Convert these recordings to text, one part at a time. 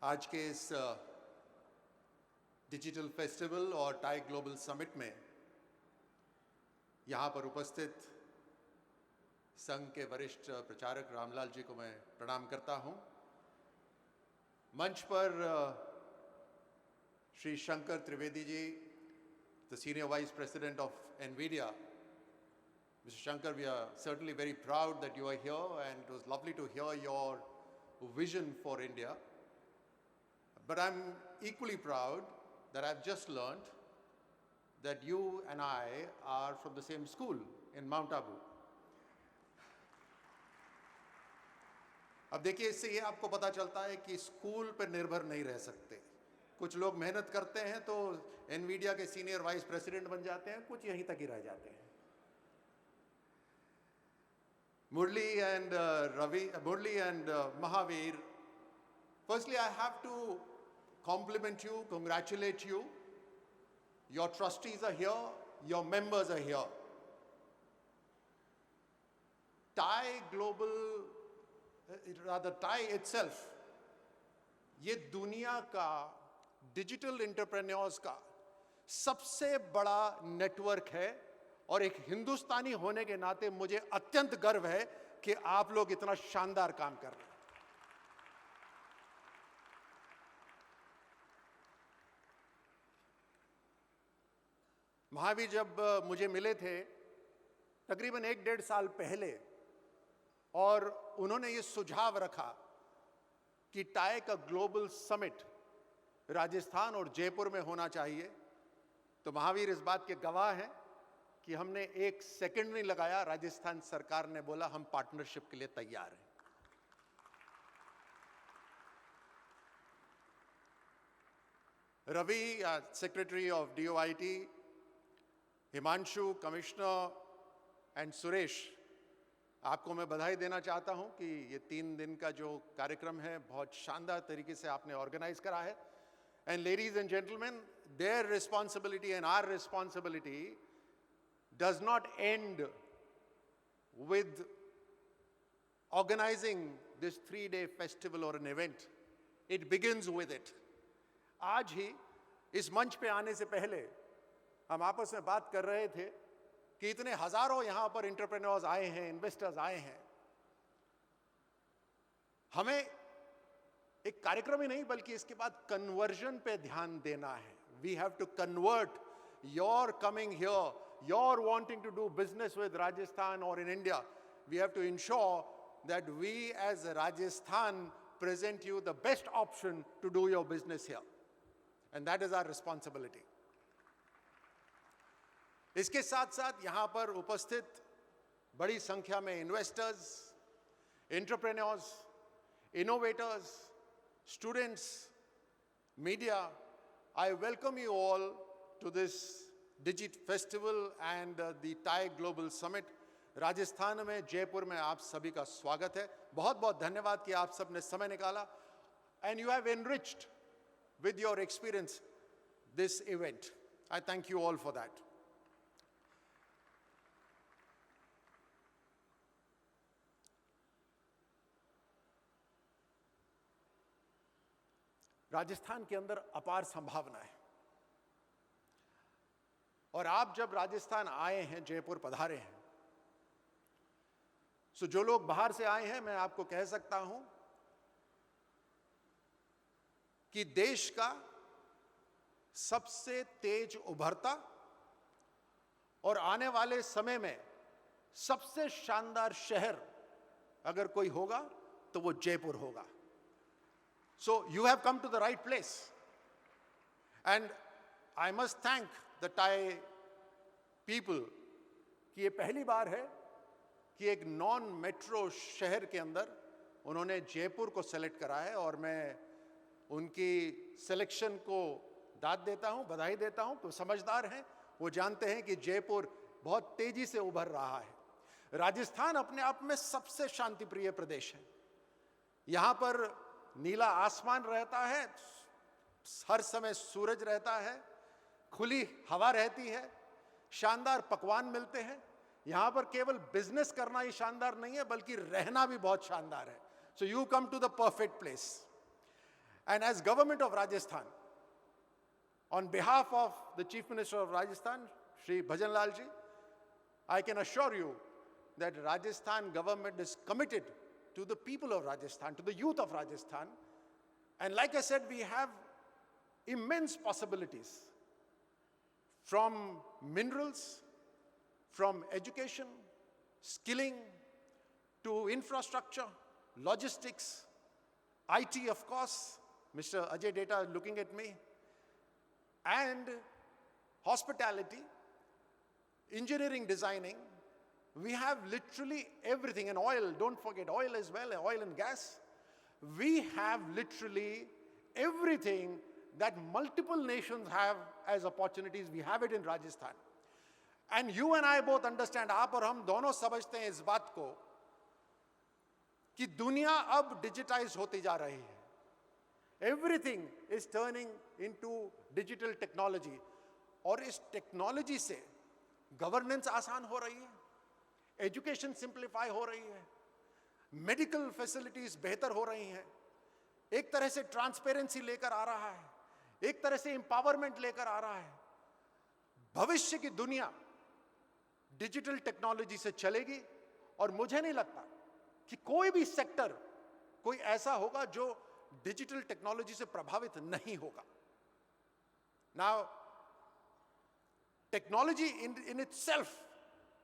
आज के इस डिजिटल फेस्टिवल और टाई ग्लोबल समिट में यहाँ पर उपस्थित संघ के वरिष्ठ प्रचारक रामलाल जी को मैं प्रणाम करता हूँ। मंच पर Shri Shankar Trivedi ji, the Senior Vice President of NVIDIA. Mr. Shankar, we are certainly very proud that you are here, and it was lovely to hear your vision for India. But I'm equally proud that I've just learned that you and I are from the same school in Mount Abu. अब देखिए, इससे ये आपको पता चलता है कि school पर निर्भर नहीं रह सकते। कुछ लोग मेहनत करते हैं तो एनवीडिया के सीनियर वाइस प्रेसिडेंट बन जाते हैं, कुछ यहीं तक ही रह जाते हैं। Murli and Mahavir, firstly I have to compliment you, congratulate you. Your trustees are here, your members are here. TIE itself, ये दुनिया का डिजिटल एंटरप्रेन्योर्स का सबसे बड़ा नेटवर्क है और एक हिंदुस्तानी होने के नाते मुझे अत्यंत गर्व है कि आप लोग इतना शानदार काम कर रहे हैं। महावीर जब मुझे मिले थे तकरीबन 1-1.5 साल पहले और उन्होंने ये सुझाव रखा कि टाई का ग्लोबल समिट राजस्थान और जयपुर में होना चाहिए, तो महावीर इस बात के गवाह हैं कि हमने 1 सेकंड नहीं लगाया। राजस्थान सरकार ने बोला हम पार्टनरशिप के लिए तैयार हैं। Ravi, secretary of DOIT, Himanshu, commissioner and Suresh, आपको मैं बधाई देना चाहता हूं कि ये 3 दिन का जो कार्यक्रम है बहुत शानदार तरीके से आपने ऑर्गेनाइज करा है। And ladies and gentlemen, their responsibility and our responsibility does not end with organizing this 3-day festival or an event. It begins with it. आज ही इस मंच पे आने से पहले हम आपस में बात कर रहे थे कि इतने हजारों यहाँ पर एंटरप्रेन्योर्स आए हैं, इन्वेस्टर्स आए हैं। हमें एक कार्यक्रम ही नहीं बल्कि इसके बाद कन्वर्जन पे ध्यान देना है। We have to convert your coming here, your wanting to do business with Rajasthan और in India. We have to ensure that we as Rajasthan present you the best option to do your business here, and that is our responsibility. इसके साथ साथ यहां पर उपस्थित बड़ी संख्या में investors, entrepreneurs, innovators, students, media, I welcome you all to this Digit Festival and the TIE Global Summit. Rajasthan में, जयपुर में आप सभी का स्वागत है। बहुत बहुत धन्यवाद कि आप सब ने समय निकाला and you have enriched with your experience this event. I thank you all for that. Rajasthan के अंदर अपार संभावना है और आप जब राजस्थान आए हैं, जयपुर पधारे हैं, सो जो लोग बाहर से आए हैं, मैं आपको कह सकता हूं कि देश का सबसे तेज उभरता और आने वाले समय में सबसे शानदार शहर अगर कोई होगा तो वो जयपुर होगा। So you have come to the right place, and I must thank the TIE people कि ये पहली बार है कि एक नॉन मेट्रो शहर के अंदर उन्होंने जयपुर को सेलेक्ट करा है और मैं उनकी सिलेक्शन को दाद देता हूँ, बधाई देता हूँ। तो समझदार हैं, वो जानते हैं कि जयपुर बहुत तेजी से उभर रहा है। राजस्थान अपने आप में सबसे शांतिप्रिय प्रदेश है। यहाँ पर नीला आसमान रहता है, हर समय सूरज रहता है, खुली हवा रहती है, शानदार पकवान मिलते हैं। यहाँ पर केवल बिजनेस करना ही शानदार नहीं है बल्कि रहना भी बहुत शानदार है। So you come to the perfect place. And as government of Rajasthan, on behalf of the Chief Minister of Rajasthan, Shri Bhajan Lal ji, I can assure you that Rajasthan government is committed to the people of Rajasthan, to the youth of Rajasthan. And like I said, we have immense possibilities from minerals, from education, skilling, to infrastructure, logistics, IT, of course. Mr. Ajay Data is looking at me. And hospitality, engineering, designing. We have literally everything. And oil, don't forget oil as well, oil and gas. We have literally everything that multiple nations have as opportunities. We have it in Rajasthan. And you and I both understand, आप और हम दोनों समझते हैं इस बात को कि दुनिया अब डिजिटाइज होती जा रही है. Everything is turning into digital technology. और इस टेक्नोलॉजी से गवर्नेंस आसान हो रही है, एजुकेशन सिंप्लीफाई हो रही है, मेडिकल फैसिलिटीज बेहतर हो रही हैं, एक तरह से ट्रांसपेरेंसी लेकर आ रहा है, एक तरह से एम्पावरमेंट लेकर आ रहा है. भविष्य की दुनिया डिजिटल टेक्नोलॉजी से चलेगी और मुझे नहीं लगता कि कोई भी सेक्टर कोई ऐसा होगा जो डिजिटल टेक्नोलॉजी से प्रभावित नहीं होगा. Now technology in itself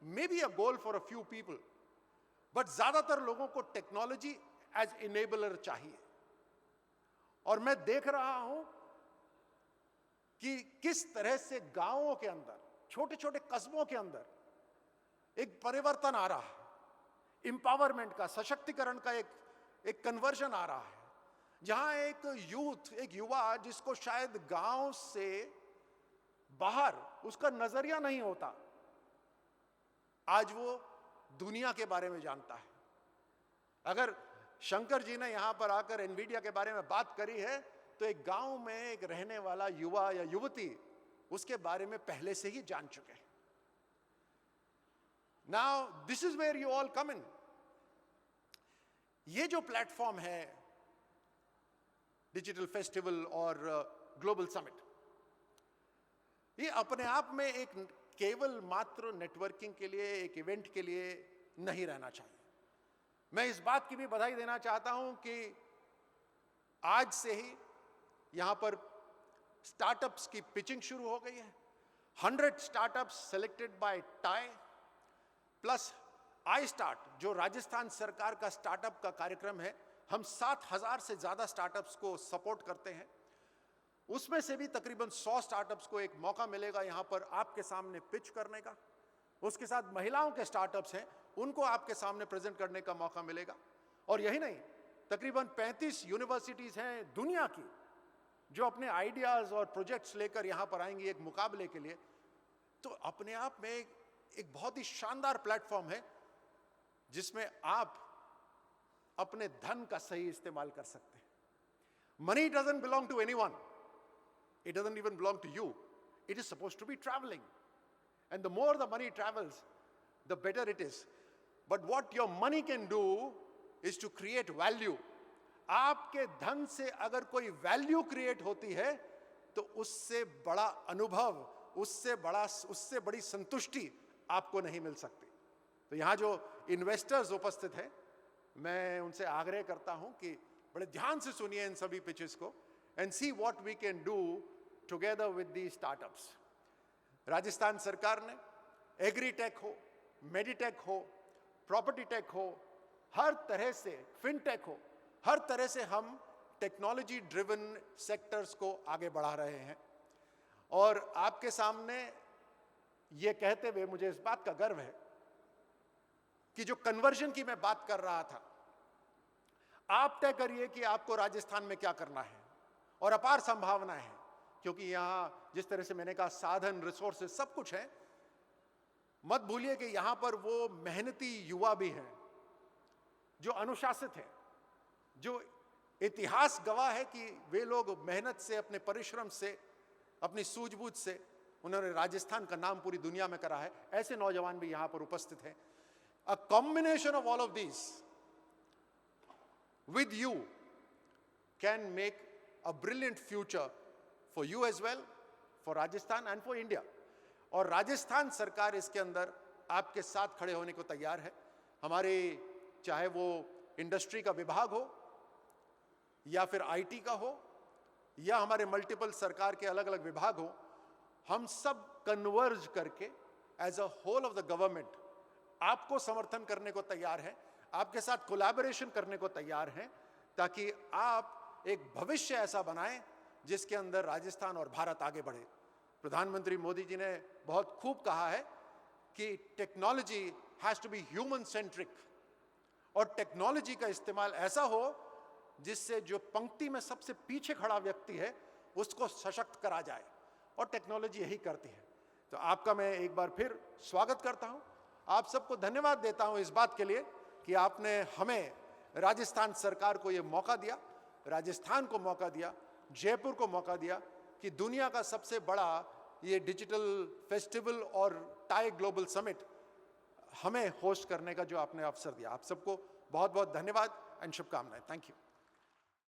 may be a goal for a few people, but ज्यादातर लोगों को टेक्नोलॉजी एज इनेबलर चाहिए. और मैं देख रहा हूं कि किस तरह से गांवों के अंदर, छोटे छोटे कस्बों के अंदर एक परिवर्तन आ रहा है, एम्पावरमेंट का, सशक्तिकरण का एक कन्वर्जन आ रहा है, जहां एक यूथ, एक युवा जिसको शायद गांव से बाहर उसका नजरिया नहीं होता, आज वो दुनिया के बारे में जानता है. अगर शंकर जी ने यहां पर आकर एनवीडिया के बारे में बात करी है तो एक गांव में एक रहने वाला युवा या युवती उसके बारे में पहले से ही जान चुके हैं. Now this is where you all come in. ये जो प्लेटफॉर्म है डिजिटल फेस्टिवल और ग्लोबल समिट, ये अपने आप में एक केवल मात्र नेटवर्किंग के लिए, एक इवेंट के लिए नहीं रहना चाहिए. मैं इस बात की भी बधाई देना चाहता हूं कि आज से ही यहां पर स्टार्टअप्स की पिचिंग शुरू हो गई है. 100 startups selected bye tie plus I start, जो राजस्थान सरकार का स्टार्टअप का कार्यक्रम है. हम 7,000 से ज्यादा स्टार्टअप्स को सपोर्ट करते हैं. उसमें से भी तकरीबन 100 स्टार्टअप्स को एक मौका मिलेगा यहां पर आपके सामने पिच करने का. उसके साथ महिलाओं के स्टार्टअप्स हैं, उनको आपके सामने प्रेजेंट करने का मौका मिलेगा. और यही नहीं, तकरीबन 35 यूनिवर्सिटीज हैं दुनिया की जो अपने आइडियाज और प्रोजेक्ट्स लेकर यहां पर आएंगी एक मुकाबले के लिए. तो अपने आप में एक बहुत ही शानदार प्लेटफॉर्म है जिसमें आप अपने धन का सही इस्तेमाल कर सकते हैं. Money doesn't belong to anyone. It doesn't even belong to you. It is supposed to be traveling. And the more the money travels, the better it is. But what your money can do is to create value. आपके धन से अगर कोई value create होती है तो उससे बड़ा अनुभव, उससे बड़ी संतुष्टि आपको नहीं मिल सकती. तो यहाँ जो इन्वेस्टर्स उपस्थित हैं, मैं उनसे आग्रह करता हूँ कि बड़े ध्यान से सुनिए इन सभी पिचेस को and see what we can do together with these startups. Rajasthan सरकार ने एग्रीटेक हो, मेडिटेक हो, प्रॉपर्टी टेक हो, हर तरह से फिनटेक हो, हर तरह से हम टेक्नोलॉजी ड्रिवन सेक्टर्स को आगे बढ़ा रहे हैं. और आपके सामने ये कहते हुए मुझे इस बात का गर्व है कि जो कन्वर्जन की मैं बात कर रहा था, आप तय करिए कि आपको राजस्थान में क्या करना है. और अपार संभावनाएं हैं, क्योंकि यहां जिस तरह से मैंने कहा साधन, रिसोर्सेज सब कुछ है. मत भूलिए कि यहां पर वो मेहनती युवा भी हैं जो अनुशासित है, जो इतिहास गवाह है कि वे लोग मेहनत से, अपने परिश्रम से, अपनी सूझबूझ से उन्होंने राजस्थान का नाम पूरी दुनिया में करा है. ऐसे नौजवान भी यहां पर उपस्थित हैं. A combination of all of this with you can make a brilliant future for you as well, for Rajasthan and for India. और राजस्थान सरकार इसके अंदर आपके साथ खड़े होने को तैयार है. हमारे चाहे वो इंडस्ट्री का विभाग हो या फिर आईटी का हो या हमारे मल्टीपल सरकार के अलग अलग विभाग हो, हम सब कन्वर्ज करके as a whole of the government आपको समर्थन करने को तैयार है, आपके साथ कोलैबोरेशन करने को तैयार हैं, ताकि आप एक भविष्य ऐसा बनाएं जिसके अंदर राजस्थान और भारत आगे बढ़े. प्रधानमंत्री मोदी जी ने बहुत खूब कहा है कि technology has to be human centric, और टेक्नोलॉजी का इस्तेमाल ऐसा हो जिससे जो पंक्ति में सबसे पीछे खड़ा व्यक्ति है उसको सशक्त करा जाए, और टेक्नोलॉजी यही करती है. तो आपका मैं एक बार फिर स्वागत करता हूं. आप सबको धन्यवाद देता हूं इस बात के लिए कि आपने हमें, राजस्थान सरकार को ये मौका दिया, राजस्थान को मौका दिया, जयपुर को मौका दिया कि दुनिया का सबसे बड़ा ये डिजिटल फेस्टिवल और टाई ग्लोबल समिट हमें होस्ट करने का जो आपने अवसर दिया. आप सबको बहुत बहुत धन्यवाद एंड शुभकामनाएं. Thank you.